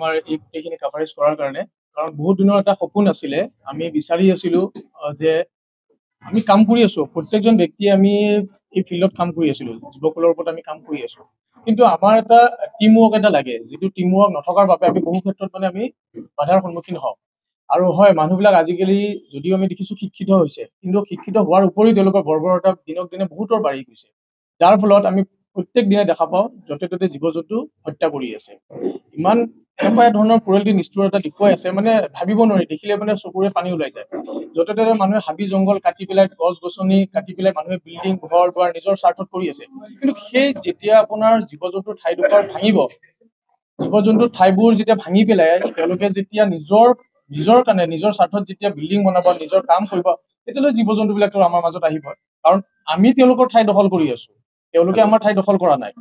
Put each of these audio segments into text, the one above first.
আমাৰ এই গোটেইখিনি কাভাৰেজ কৰাৰ কাৰণে। কাৰণ বহুত দিনৰ এটা সপোন আছিলে, আমি বিচাৰি আছিলো যে আমি কাম কৰি আছো, প্ৰত্যেকজন ব্যক্তিয়ে আমি এই ফিল্ডত কাম কৰি আছিলো, যুৱকসকলৰ ওপৰত আমি কাম কৰি আছো। কিন্তু আমাৰ এটা টিম ৱৰ্ক এটা লাগে, যিটো টিম ৱৰ্ক নথকাৰ বাবে আমি বহু ক্ষেত্ৰত মানে আমি বাধাৰ সন্মুখীন হওঁ। আৰু হয়, মানুহবিলাক আজিকালি যদিও আমি দেখিছো শিক্ষিত হৈছে, কিন্তু শিক্ষিত হোৱাৰ উপৰিও তেওঁলোকৰ বৰ্বৰতা দিনক দিনে বহুতৰ বাঢ়ি গৈছে। যাৰ ফলত আমি প্ৰত্যেক দিনে দেখা পাওঁ য'তে ত'তে জীৱ জন্তু হত্যা কৰি আছে। ইমান এনেকুৱা ধৰণৰ ক্ৰুৱেলিটি নিষ্ঠুৰতা দেখুৱাই আছে, মানে ভাবিব নোৱাৰি, দেখিলে মানে চকুৰে পানী ওলাই যায়। য'তে ত'তে মানুহে হাবি জংঘল কাটি পেলাই, গছ গছনি কাটি পেলাই মানুহে বিল্ডিং ঘৰ দুৱাৰ নিজৰ স্বাৰ্থত কৰি আছে। কিন্তু সেই যেতিয়া আপোনাৰ জীৱ জন্তুৰ ঠাইডোখৰ ভাঙিব, জীৱ জন্তুৰ ঠাইবোৰ যেতিয়া ভাঙি পেলাই তেওঁলোকে যেতিয়া নিজৰ কাৰণে নিজৰ স্বাৰ্থত যেতিয়া বিল্ডিং বনাব, নিজৰ কাম কৰিব, তেতিয়ালৈ জীৱ জন্তু বিলাক আমাৰ মাজত আহিব। কাৰণ আমি তেওঁলোকৰ ঠাই দখল কৰি আছো, তেওঁলোকে আমাৰ ঠাই দখল কৰা নাই।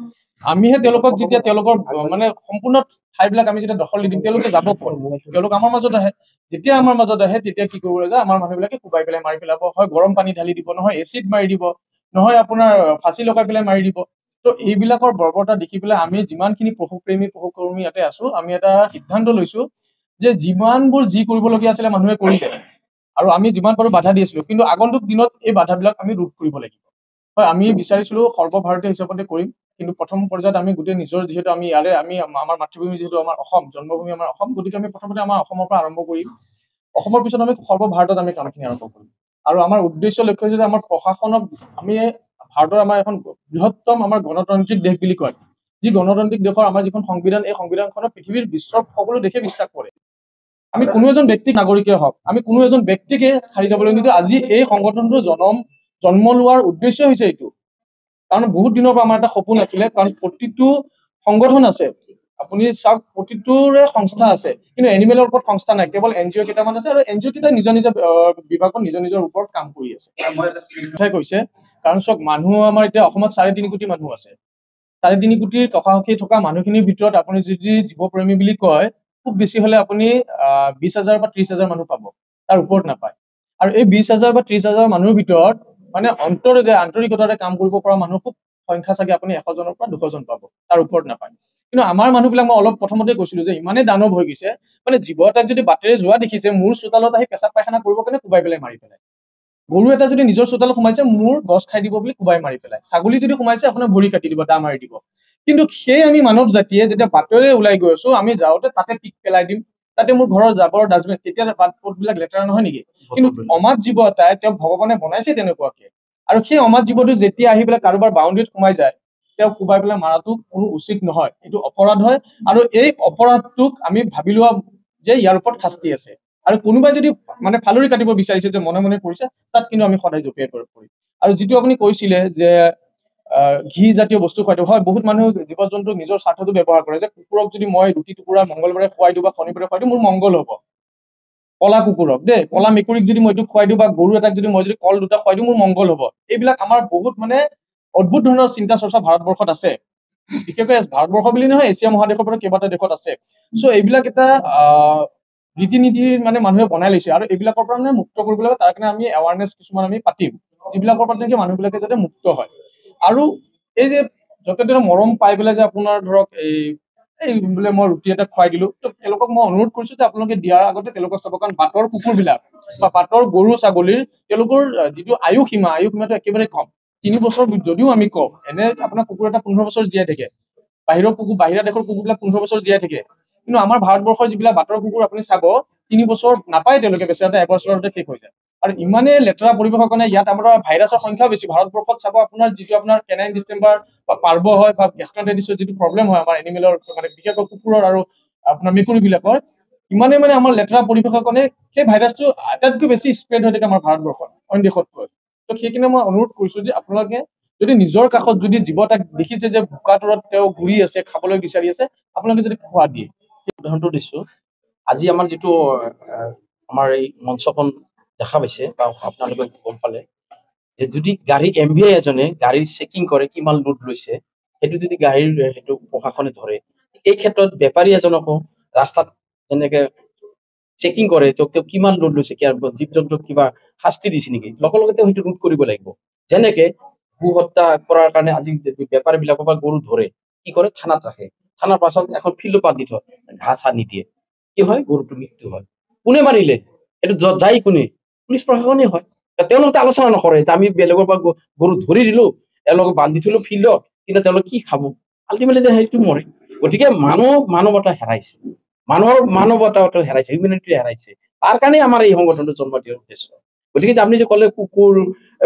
আমিহে তেওঁলোকক যেতিয়া তেওঁলোকৰ মানে সম্পূৰ্ণ ঠাইবিলাক আমি যেতিয়া দখল দি দিম, তেওঁলোকে যাব ক'ত? তেওঁলোক আমাৰ মাজত আহে। যেতিয়া আমাৰ মাজত আহে তেতিয়া কি কৰিব যায়, আমাৰ মানুহবিলাকে কোবাই পেলাই মাৰি পেলাব, হয় গৰম পানী ঢালি দিব, নহয় এচিড মাৰি দিব, নহয় আপোনাৰ ফাঁচি লগাই পেলাই মাৰি দিব। তো এইবিলাকৰ বৰ্বৰতা দেখি পেলাই আমি যিমানখিনি পশুপ্ৰেমী পশুকৰ্মী ইয়াতে আছো, আমি এটা সিদ্ধান্ত লৈছো যে যিমানবোৰ যি কৰিবলগীয়া আছিলে মানুহে কৰিলে, আৰু আমি যিমান পাৰো বাধা দি আছিলো, কিন্তু আগন্তুক দিনত এই বাধাবিলাক আমি ৰোধ কৰিব লাগিব। হয়, আমি বিচাৰিছিলো সৰ্বভাৰতীয় হিচাপতে কৰিম, কিন্তু প্ৰথম পৰ্যায়ত আমি গোটেই নিজৰ যিহেতু আমি ইয়াৰে আমাৰ মাতৃভূমি যিহেতু আমাৰ অসম, জন্মভূমি আমাৰ অসম, গতিকে আমি প্ৰথমতে আমাৰ অসমৰ পৰা আৰম্ভ কৰিম। অসমৰ পিছত আমি সৰ্বভাৰতত আমি কামখিনি আৰম্ভ কৰিম। আৰু আমাৰ উদ্দেশ্য লক্ষ্য হৈছে যে আমাৰ প্ৰশাসনক আমি ভাৰতৰ আমাৰ এখন বৃহত্তম আমাৰ গণতান্ত্ৰিক দেশ বুলি কয়, যি গণতান্ত্ৰিক দেশৰ আমাৰ যিখন সংবিধান, এই সংবিধানখনত পৃথিৱীৰ বিশ্বৰ সকলো দেশে বিশ্বাস কৰে। আমি কোনো এজন ব্যক্তিক নাগৰিকে হওক, আমি কোনো এজন ব্যক্তিকে হাৰি যাবলৈ নিদিওঁ। আজি এই সংগঠনটোৰ জন্ম লোৱাৰ উদ্দেশ্য হৈছে এইটো। কাৰণ বহুত দিনৰ পৰা আমাৰ এটা সপোন আছিলে, কাৰণ প্ৰতিটো সংগঠন আছে, আপুনি চাওক প্ৰতিটোৰে সংস্থা আছে, কিন্তু এনিমেলৰ ওপৰত সংস্থা নাই, কেৱল NGO কেইটামান আছে, আৰু NGO কেইটা নিজৰ নিজৰ বিভাগত নিজৰ নিজৰ ওপৰত কাম কৰি আছে। কথাই কৈছে, কাৰণ চাওক মানুহ আমাৰ এতিয়া অসমত 3.5 কোটি মানুহ আছে। 3.5 কোটিৰ টকাসখী থকা মানুহখিনিৰ ভিতৰত আপুনি যদি জীৱপ্ৰেমী বুলি কয়, খুব বেছি হলে আপুনি 20,000 বা 30,000 মানুহ পাব, তাৰ ওপৰত নাপায়। আৰু এই 20,000 বা 30,000 মানুহৰ ভিতৰত মানে আন্তৰিকতাৰে কাম কৰিব পৰা মানুহ খুব সংখ্যা চাগে আপুনি 100 জনৰ পৰা 200 জন পাব, তাৰ ওপৰত নাপায়। কিন্তু আমাৰ মানুহবিলাক, মই অলপ প্ৰথমতে কৈছিলো যে ইমানেই দানৱ হৈ গৈছে, মানে জীৱ এটাক যদি বাটেৰে যোৱা দেখিছে, মোৰ চোতালত আহি পেচাব পায়খানা কৰিব কাৰণে কোবাই পেলাই মাৰি পেলাই। গৰু এটা যদি নিজৰ চোতালত সোমাইছে, মোৰ গছ খাই দিব বুলি কোবাই মাৰি পেলাই। ছাগলী যদি সোমাইছে, আপোনাৰ ভৰি কাটি দিব, দা মাৰি দিব। কিন্তু সেই আমি মানৱ জাতিয়ে যেতিয়া বাটেৰে ওলাই গৈ আছো, আমি যাওঁতে তাতে পিক পেলাই দিম, তাতে মোৰ ঘৰৰ জাবৰ ডাষ্টবিন, তেতিয়া বাট পথবিলাক লেতেৰা নহয় নেকি? কিন্তু অমাত জীৱ এটাই, তেওঁক ভগৱানে বনাইছে তেনেকুৱাকে, আৰু সেই অমাত জীৱটো যেতিয়া আহি পেলাই কাৰোবাৰ বাউণ্ডেৰীত সোমাই যায়, তেওঁক কোবাই পেলাই মাৰাটো কোনো উচিত নহয়, এইটো অপৰাধ হয়। আৰু এই অপৰাধটোক আমি ভাবি লোৱা যে ইয়াৰ ওপৰত শাস্তি আছে। আৰু কোনোবাই যদি মানে ফালৰি কাটিব বিচাৰিছে যে মনে মনে কৰিছে, তাত কিন্তু আমি সদায় জপিয়াই পৰিম। আৰু যিটো আপুনি কৈছিলে যে ঘি জাতীয় বস্তু খুৱাই দিব, হয় বহুত মানুহ জীৱ জন্তু নিজৰ স্বাৰ্থটো ব্যৱহাৰ কৰে, যে কুকুৰক যদি মই ৰুটি টুকুৰা মংগলবাৰে খুৱাই দিওঁ বা শনিবাৰে খুৱাই দিওঁ, মোৰ মংগল হ'ব। কলা কুকুৰক দেই, কলা মেকুৰীক যদি মই এইটো খুৱাই দিওঁ, বা গৰু এটাক যদি মই যদি কল দুটা খুৱাই দিওঁ, মোৰ মংগল হ'ব। এইবিলাক আমাৰ বহুত মানে অদ্ভুত ধৰণৰ চিন্তা চৰ্চা ভাৰতবৰ্ষত আছে, বিশেষকৈ ভাৰতবৰ্ষ বুলি নহয়, এছিয়া মহাদেশৰ পৰা কেইবাটাও দেশত আছে। চ' এইবিলাক এটা ৰীতি নীতি মানে মানুহে বনাই লৈছে, আৰু এইবিলাকৰ পৰা মানে মুক্ত কৰিব লাগে। তাৰ কাৰণে আমি এৱাৰনেছ কিছুমান আমি পাতিম, যিবিলাকৰ পৰা নেকি মানুহবিলাকে যাতে মুক্ত হয়। আৰু এই যে য'তে ত'তে মৰম পাই পেলাই যে আপোনাৰ ধৰক এই বোলে মই ৰুটি এটা খুৱাই দিলো, তো তেওঁলোকক মই অনুৰোধ কৰিছো যে আপোনালোকে দিয়াৰ আগতে তেওঁলোকক চাব, কাৰণ বাটৰ কুকুৰবিলাক বা বাটৰ গৰু ছাগলীৰ তেওঁলোকৰ যিটো আয়ুসীমাটো একেবাৰে কম, 3 বছৰ যদিও আমি কওঁ, এনে আপোনাৰ কুকুৰ এটা 15 বছৰ জীয়াই থাকে, বাহিৰা দেশৰ কুকুৰবিলাক 15 বছৰ জীয়াই থাকে। কিন্তু আমাৰ ভাৰতবৰ্ষৰ যিবিলাক বাটৰ কুকুৰ আপুনি চাব, 3 বছৰ নাপায় তেওঁলোকে, বেচেৰাতে 1 বছৰতে শেষ হৈ যায়। আৰু ইমানেই লেতেৰা পৰিৱেশৰ কাৰণে ইয়াত আমাৰ ভাইৰাছৰ সংখ্যাও বেছি। ভাৰতবৰ্ষত চাব আপোনাৰ যিটো আপোনাৰ কেনাইন ডিষ্টেম্বাৰ বা পাৰ্ব হয়, বা গেষ্ট্ৰাইটিছৰ যিটো প্ৰব্লেম হয় আমাৰ এনিমেলৰ, মানে বিশেষকৈ কুকুৰৰ আৰু আপোনাৰ মেকুৰী বিলাকৰ, ইমানেই মানে আমাৰ লেতেৰা পৰিৱেশৰ কাৰণে সেই ভাইৰাছটো আটাইতকৈ বেছি স্প্ৰেড হৈ থাকে আমাৰ ভাৰতবৰ্ষত অইন দেশতকৈ। তো সেইকাৰণে মই অনুৰোধ কৰিছো যে আপোনালোকে যদি নিজৰ কাষত যদি জীৱ এটাক দেখিছে যে বোকাটোৰত তেওঁ ঘূৰি আছে, খাবলৈ বিচাৰি আছে, আপোনালোকে যদি খোৱা দিয়ে। উদাহৰণটো দিছো, আজি আমাৰ যিটো আমাৰ এই মঞ্চখন দেখা পাইছে বা আপোনালোকে গম পালে, যে যদি গাড়ী MVI এজনে গাড়ী চেকিং কৰে কিমান লোড লৈছে, সেইটো যদি গাড়ীৰ সেইটো প্ৰশাসনে ধৰে, এই ক্ষেত্ৰত বেপাৰী এজনকো ৰাস্তাত যেনেকে চেকিং কৰে, তেওঁ কিমান লোড লৈছে, জীৱ জন্তুক কিবা শাস্তি দিছে নেকি, লগে লগে তেওঁ সেইটো ৰোধ কৰিব লাগিব। যেনেকে গো হত্যা কৰাৰ কাৰণে আজি বেপাৰী বিলাকৰ পৰা গৰু ধৰে, কি কৰে, থানাত ৰাখে, থানাৰ পাছত এখন ফিল্ডত বান্ধি থয়, ঘাঁহ চাহ নিদিয়ে, কি হয় গৰুটো মৃত্যু হয়। কোনে মাৰিলে এইটো যায় কোনে? পুলিচ প্ৰশাসনে হয়। তেওঁলোকে আলোচনা নকৰে যে আমি বেলেগৰ পৰা গৰু ধৰি দিলো, তেওঁলোকক বান্ধি থলো ফিল্ডত, কিন্তু তেওঁলোকে কি খাব? আল্টিমেটলি সেইটো মৰে। গতিকে মানৱতা হেৰাইছে, মানুহৰ মানৱতাটো হেৰাইছে, হিউমেনিটি হেৰাইছে। তাৰ কাৰণে আমাৰ এই সংগঠনটো জন্ম দিয়াৰ উদ্দেশ্য। গতিকে আপুনি যে ক'লে কুকুৰ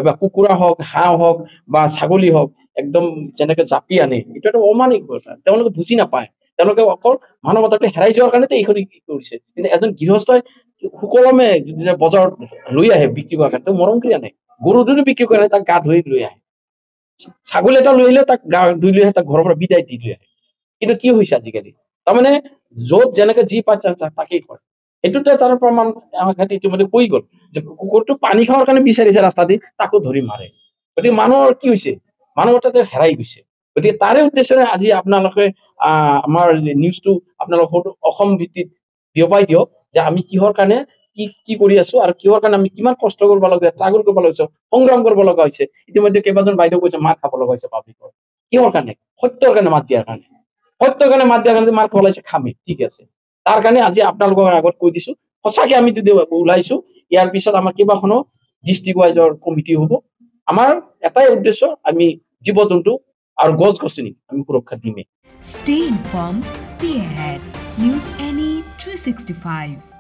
বা কুকুৰা হওক, হাঁহ হওক বা ছাগলী হওক, একদম যেনেকে জাপি আনে, এইটো এটা অমানিক কথা। তেওঁলোকে বুজি নাপায়, তেওঁলোকে অকল মানৱতাটো হেৰাই যোৱাৰ কাৰণে এইখন কৰিছে। কিন্তু এজন গৃহস্থই সুকলমে বজাৰত লৈ আহে বিক্ৰী কৰাৰ কাৰণে, তেওঁ মৰম কৰি আনে। গৰু যদি বিক্ৰী কৰে তাক গা ধুই লৈ আহে, ছাগলী এটা লৈ আহিলে তাক গা ধুই লৈ আহে, তাক ঘৰৰ পৰা বিদায় দি লৈ আহে। কিন্তু কি হৈছে আজিকালি, তাৰমানে য'ত যেনেকে যি পায় তাকেই কৰে। এইটোতে তাৰ প্ৰমাণ আমাক ইতিমধ্যে কৈ গ'ল যে কুকুৰটো পানী খাৱাৰ কাৰণে বিচাৰিছে ৰাস্তা দি, তাকো ধৰি মাৰে। গতিকে মানুহৰ কি হৈছে, মানৱতাটো হেৰাই গৈছে। গতিকে তাৰে উদ্দেশ্যৰে আজি আপোনালোকে আমাৰ নিউজটো আপোনালোকৰ অসম ভিত্তিত বিয়পাই দিয়ক যে আমি কিহৰ কাৰণে কি কৰি আছো, আৰু কিহৰ কাৰণে আমি কিমান কষ্ট কৰিব লগা, ট্ৰাগল কৰিব লগা, সংগ্ৰাম কৰিব লগা হৈছে। ইতিমধ্যে কেইবাজন বাইদেউ কৈছে মাৰ খাব লগা হৈছে পাব্লিকৰ। কিহৰ কাৰণে? সত্যৰ কাৰণে মাত দিয়াৰ কাৰণে। সত্যৰ কাৰণে মাত দিয়াৰ কাৰণে মাৰ খাব লাগিছে, খামে, ঠিক আছে। তাৰ কাৰণে আজি আপোনালোকৰ আগত কৈ দিছো, সঁচাকে আমি যদি ওলাইছো, ইয়াৰ পিছত আমাৰ কেইবাখনো ডিষ্ট্ৰিক্ট ৱাইজৰ কমিটি হ'ব। আমাৰ এটাই উদ্দেশ্য, আমি জীৱ জন্তু আৰু গছ গছনি আমি সুৰক্ষা দিমেই। Stay informed, stay ahead. News NE 365.